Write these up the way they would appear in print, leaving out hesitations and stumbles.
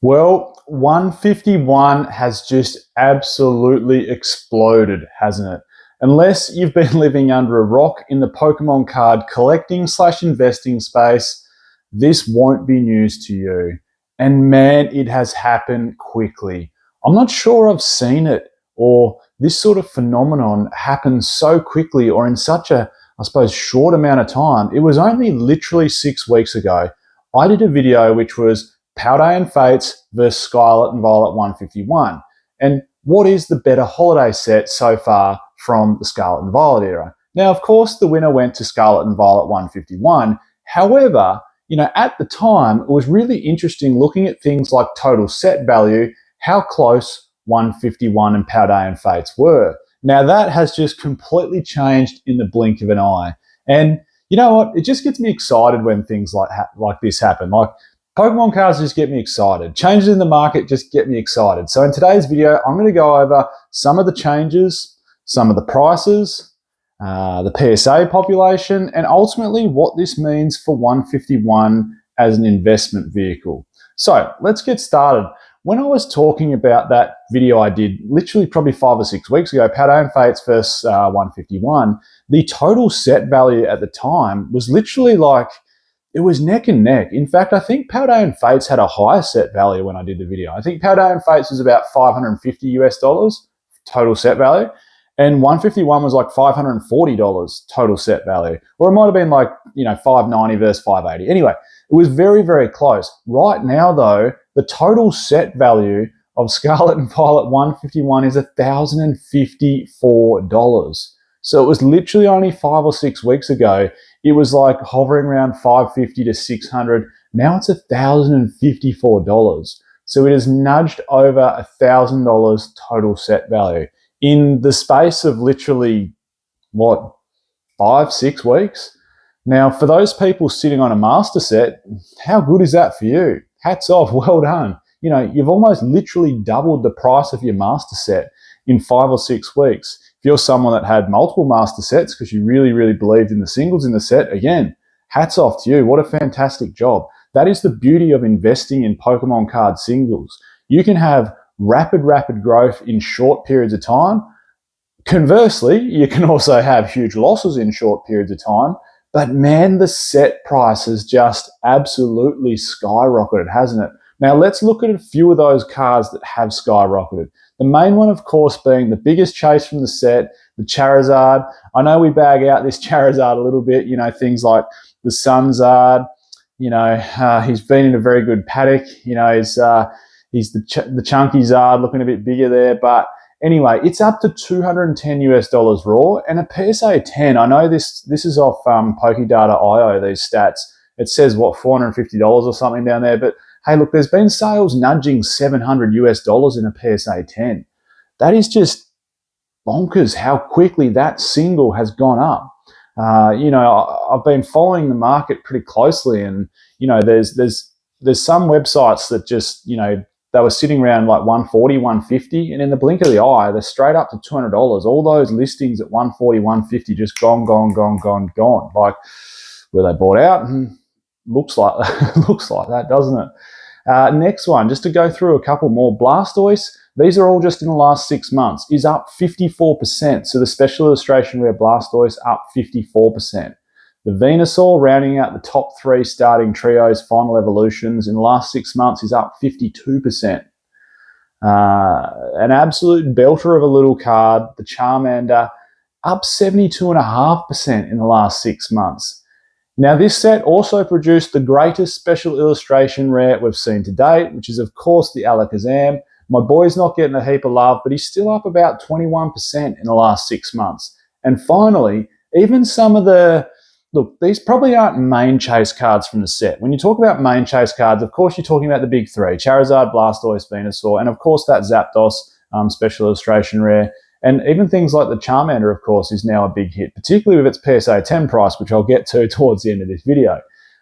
Well, 151 has just absolutely exploded, hasn't it? Unless you've been living under a rock in the Pokemon card collecting / investing space, this won't be news to you. And man, it has happened quickly. I'm not sure I've seen it or this sort of phenomenon happen so quickly or in such a, I suppose, short amount of time. It was only literally 6 weeks ago. I did a video which was Paldea and Fates versus Scarlet and Violet 151. And what is the better holiday set so far from the Scarlet and Violet era? Now, of course, the winner went to Scarlet and Violet 151. However, at the time, it was really interesting looking at things like total set value, how close 151 and Paldea and Fates were. Now, that has just completely changed in the blink of an eye. And you know what? It just gets me excited when things like this happen. Like, Pokemon cards just get me excited. Changes in the market just get me excited. So in today's video, I'm going to go over some of the changes, some of the prices, the PSA population, and ultimately what this means for 151 as an investment vehicle. So let's get started. When I was talking about that video I did literally probably 5 or 6 weeks ago, Paldea and Fates versus 151, the total set value at the time was literally like, it was neck and neck. In fact, I think Paldea and Fates had a higher set value when I did the video. I think Paldea and Fates was about $550 total set value, and 151 was like $540 total set value. Or it might have been like, $590 versus $580. Anyway, it was very, very close. Right now, though, the total set value of Scarlet and Violet 151 is $1,054. So it was literally only 5 or 6 weeks ago. It was like hovering around $550 to $600. Now it's $1,054. So it has nudged over $1,000 total set value in the space of literally, 5, 6 weeks? Now, for those people sitting on a master set, how good is that for you? Hats off, well done. You've almost literally doubled the price of your master set in 5 or 6 weeks. If you're someone that had multiple master sets because you really, really believed in the singles in the set, again, hats off to you. What a fantastic job. That is the beauty of investing in Pokemon card singles. You can have rapid growth in short periods of time. Conversely, you can also have huge losses in short periods of time. But man, the set price has just absolutely skyrocketed, hasn't it? Now, let's look at a few of those cards that have skyrocketed. The main one, of course, being the biggest chase from the set, the Charizard. I know we bag out this Charizard a little bit, things like the Sunzard. He's been in a very good paddock. He's the Chunky Zard, looking a bit bigger there. But anyway, it's up to $210 raw and a PSA 10. I know this is off PokeData.io, these stats. It says, $450 or something down there. But hey, look, there's been sales nudging $700 in a PSA 10. That is just bonkers how quickly that single has gone up. I've been following the market pretty closely, and there's some websites that just they were sitting around like 140, 150, and in the blink of the eye, they're straight up to $200. All those listings at 140, 150 just gone. Like, were they bought out? And looks like that, doesn't it? Next one, just to go through a couple more. Blastoise, these are all just in the last 6 months, is up 54%. So the special illustration rare Blastoise up 54%. The Venusaur, rounding out the top 3 starting trios final evolutions in the last 6 months, is up 52%. An absolute belter of a little card, the Charmander, up 72.5% in the last 6 months. Now, this set also produced the greatest special illustration rare we've seen to date, which is, of course, the Alakazam. My boy's not getting a heap of love, but he's still up about 21% in the last 6 months. And finally, even some of these probably aren't main chase cards from the set. When you talk about main chase cards, of course, you're talking about the big 3, Charizard, Blastoise, Venusaur, and of course that Zapdos special illustration rare. And even things like the Charmander, of course, is now a big hit, particularly with its PSA 10 price, which I'll get to towards the end of this video.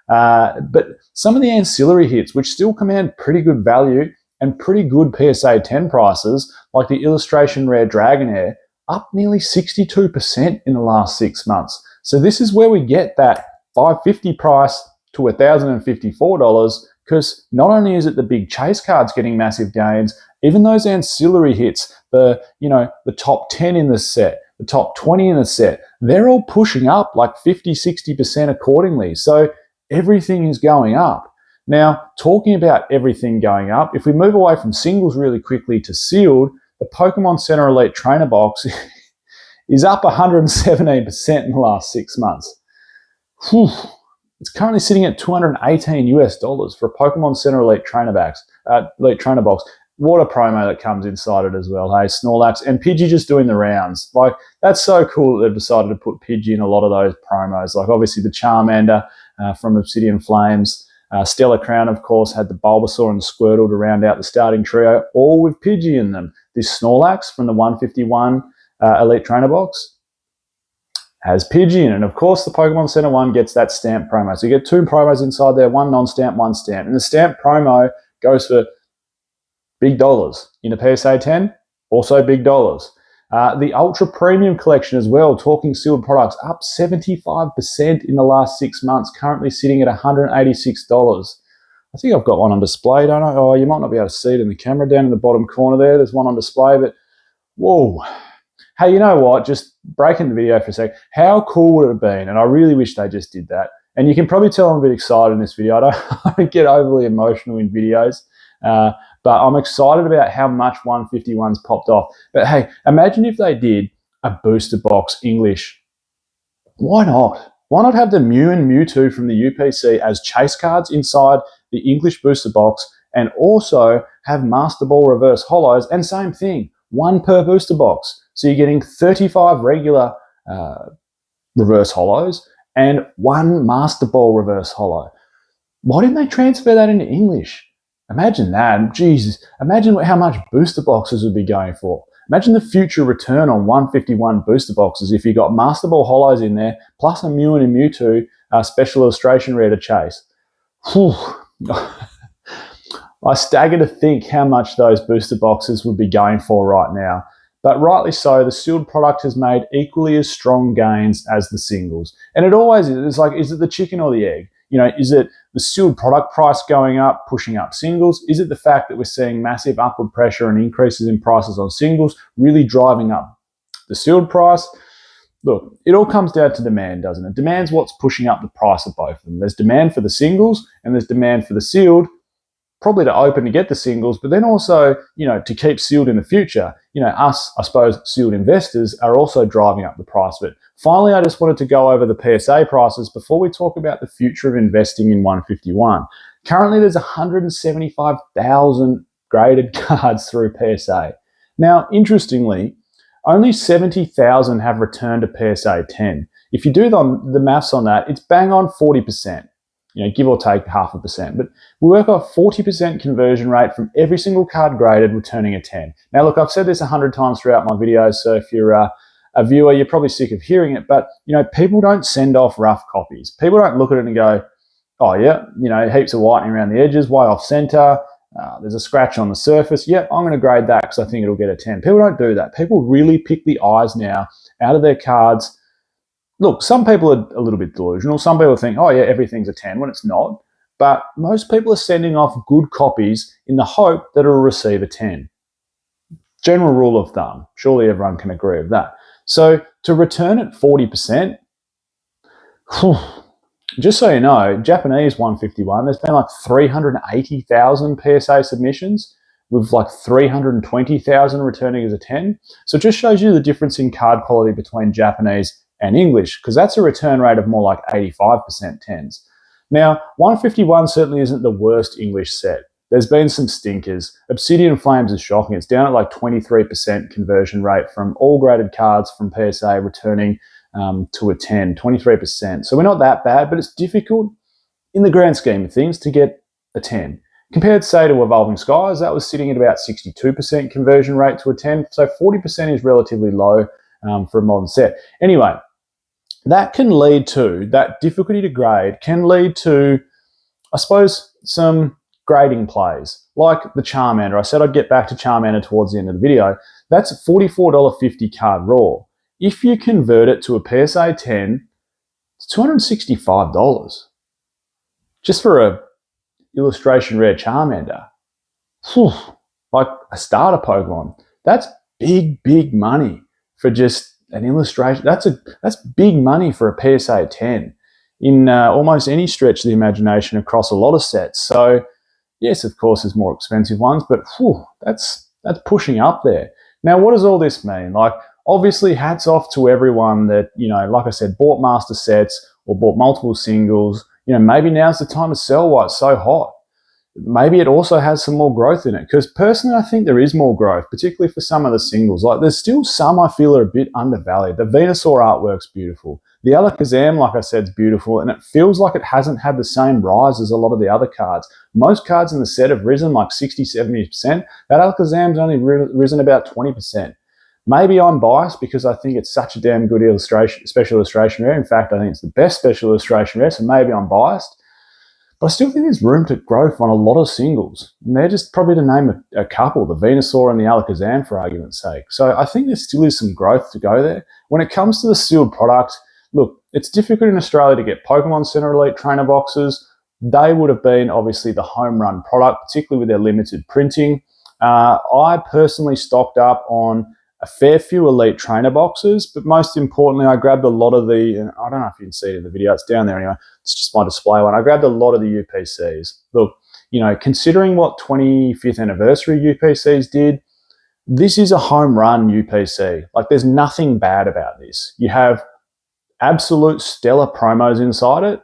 But some of the ancillary hits, which still command pretty good value and pretty good PSA 10 prices, like the illustration rare Dragonair, up nearly 62% in the last 6 months. So this is where we get that $550 price to $1,054 because not only is it the big chase cards getting massive gains, even those ancillary hits, the top 10 in the set, the top 20 in the set, they're all pushing up like 50-60% accordingly. So everything is going up. Now, talking about everything going up, if we move away from singles really quickly to sealed, the Pokemon Center Elite Trainer Box is up 117% in the last 6 months. Whew. It's currently sitting at $218 for a Pokemon Center Elite Trainer Box. What a promo that comes inside it as well. Hey, Snorlax and Pidgey just doing the rounds. Like, that's so cool that they've decided to put Pidgey in a lot of those promos. Like, obviously the Charmander from Obsidian Flames. Stellar Crown, of course, had the Bulbasaur and the Squirtle to round out the starting trio, all with Pidgey in them. This Snorlax from the 151 Elite Trainer Box has Pidgey in it. And of course, the Pokemon Center one gets that stamp promo. So you get 2 promos inside there, 1 non-stamp, 1 stamp. And the stamp promo goes for big dollars. In a PSA 10, also big dollars. The Ultra Premium Collection as well, talking sealed products, up 75% in the last 6 months, currently sitting at $186. I think I've got one on display, don't I? Oh, you might not be able to see it in the camera down in the bottom corner there. There's one on display, but whoa. Hey, you know what? Just breaking the video for a sec. How cool would it have been? And I really wish they just did that. And you can probably tell I'm a bit excited in this video. I don't get overly emotional in videos. But I'm excited about how much 151's popped off. But hey, imagine if they did a booster box English. Why not? Why not have the Mew and Mewtwo from the UPC as chase cards inside the English booster box, and also have Master Ball reverse holos, and same thing, 1 per booster box. So you're getting 35 regular reverse holos and 1 Master Ball reverse holo. Why didn't they transfer that into English? Imagine that. Jesus, imagine how much booster boxes would be going for. Imagine the future return on 151 booster boxes if you got Master Ball holos in there, plus a Mew and a Mewtwo special illustration rare to chase. Whew. I stagger to think how much those booster boxes would be going for right now. But rightly so, the sealed product has made equally as strong gains as the singles. And it always is. It's like, is it the chicken or the egg? Is it the sealed product price going up, pushing up singles? Is it the fact that we're seeing massive upward pressure and increases in prices on singles really driving up the sealed price? Look, it all comes down to demand, doesn't it? Demand's what's pushing up the price of both of them. There's demand for the singles and there's demand for the sealed, probably to open to get the singles, but then also, to keep sealed in the future. Us, I suppose, sealed investors are also driving up the price of it. Finally, I just wanted to go over the PSA prices before we talk about the future of investing in 151. Currently, there's 175,000 graded cards through PSA. Now, interestingly, only 70,000 have returned to PSA 10. If you do the maths on that, it's bang on 40%. Give or take 0.5%. But we work off 40% conversion rate from every single card graded returning a 10. Now, look, I've said this 100 times throughout my videos, so if you're a viewer, you're probably sick of hearing it, but, people don't send off rough copies. People don't look at it and go, oh, yeah, heaps of whitening around the edges, way off center, there's a scratch on the surface. Yep, I'm going to grade that because I think it'll get a 10. People don't do that. People really pick the eyes now out of their cards. Look, some people are a little bit delusional. Some people think, oh yeah, everything's a 10 when it's not. But most people are sending off good copies in the hope that it'll receive a 10. General rule of thumb. Surely everyone can agree with that. So to return at 40%, just so you know, Japanese 151, there's been like 380,000 PSA submissions with like 320,000 returning as a 10. So it just shows you the difference in card quality between Japanese and English, because that's a return rate of more like 85% 10s. Now, 151 certainly isn't the worst English set. There's been some stinkers. Obsidian Flames is shocking. It's down at like 23% conversion rate from all graded cards from PSA returning to a 10, 23%. So we're not that bad, but it's difficult in the grand scheme of things to get a 10. Compared, say, to Evolving Skies, that was sitting at about 62% conversion rate to a 10. So 40% is relatively low for a modern set. Anyway, that can lead to, that difficulty to grade can lead to, I suppose, some grading plays, like the Charmander. I said I'd get back to Charmander towards the end of the video. That's a $44.50 card raw. If you convert it to a PSA 10, it's $265. Just for a, illustration rare Charmander, whew, like a starter Pokemon, that's big money for just an illustration. That's big money for a PSA 10 in almost any stretch of the imagination across a lot of sets. So yes, of course, there's more expensive ones, but whew, that's pushing up there. Now, what does all this mean? Like, obviously, hats off to everyone that, you know, like I said, bought master sets or bought multiple singles. You know, maybe now's the time to sell while it's so hot. Maybe it also has some more growth in it, because personally I think there is more growth, particularly for some of the singles. Like, there's still some I feel are a bit undervalued. The Venusaur artwork's beautiful. The Alakazam, like I said, is beautiful, and it feels like it hasn't had the same rise as a lot of the other cards. Most cards in the set have risen like 60-70%. That Alakazam's only risen about 20%. Maybe I'm biased because I think it's such a damn good special illustration rare. In fact, I think it's the best special illustration rare, so maybe I'm biased. But I still think there's room to growth on a lot of singles. And they're just probably to name a couple, the Venusaur and the Alakazam, for argument's sake. So I think there still is some growth to go there. When it comes to the sealed product, look, it's difficult in Australia to get Pokemon Center Elite trainer boxes. They would have been obviously the home run product, particularly with their limited printing. I personally stocked up on a fair few Elite trainer boxes, but most importantly, I grabbed a lot of the, I don't know if you can see it in the video, it's down there anyway, it's just my display one. I grabbed a lot of the UPCs. Look, you know, considering what 25th anniversary UPCs did, this is a home run UPC. Like, there's nothing bad about this. You have absolute stellar promos inside it,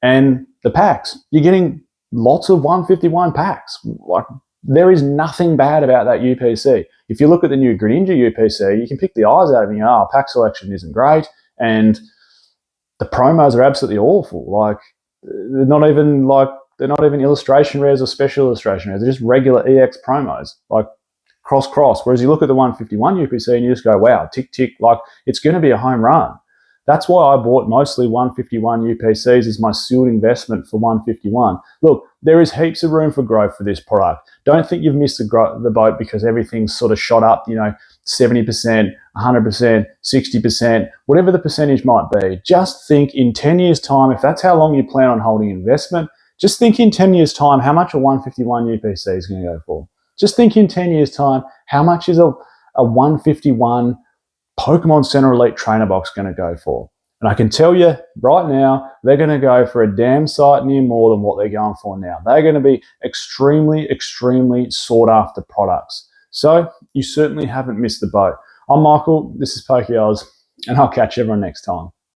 and the packs. You're getting lots of 151 packs. Like, there is nothing bad about that UPC. If you look at the new Greninja UPC, you can pick the eyes out of it and you go, oh, pack selection isn't great, and the promos are absolutely awful. Like, they're not even illustration rares or special illustration rares. They're just regular EX promos, like cross. Whereas you look at the 151 UPC and you just go, wow, tick, like, it's going to be a home run. That's why I bought mostly 151 UPCs as my sealed investment for 151. Look, there is heaps of room for growth for this product. Don't think you've missed the boat because everything's sort of shot up, you know, 70%, 100%, 60%, whatever the percentage might be. Just think in 10 years' time, if that's how long you plan on holding investment, just think in 10 years' time how much a 151 UPC is going to go for. Just think in 10 years' time how much is a 151 Pokemon Center Elite trainer box going to go for. And I can tell you right now, they're going to go for a damn sight near more than what they're going for now. They're going to be extremely sought after products. So you certainly haven't missed the boat. I'm Michael, this is PokeOz, and I'll catch everyone next time.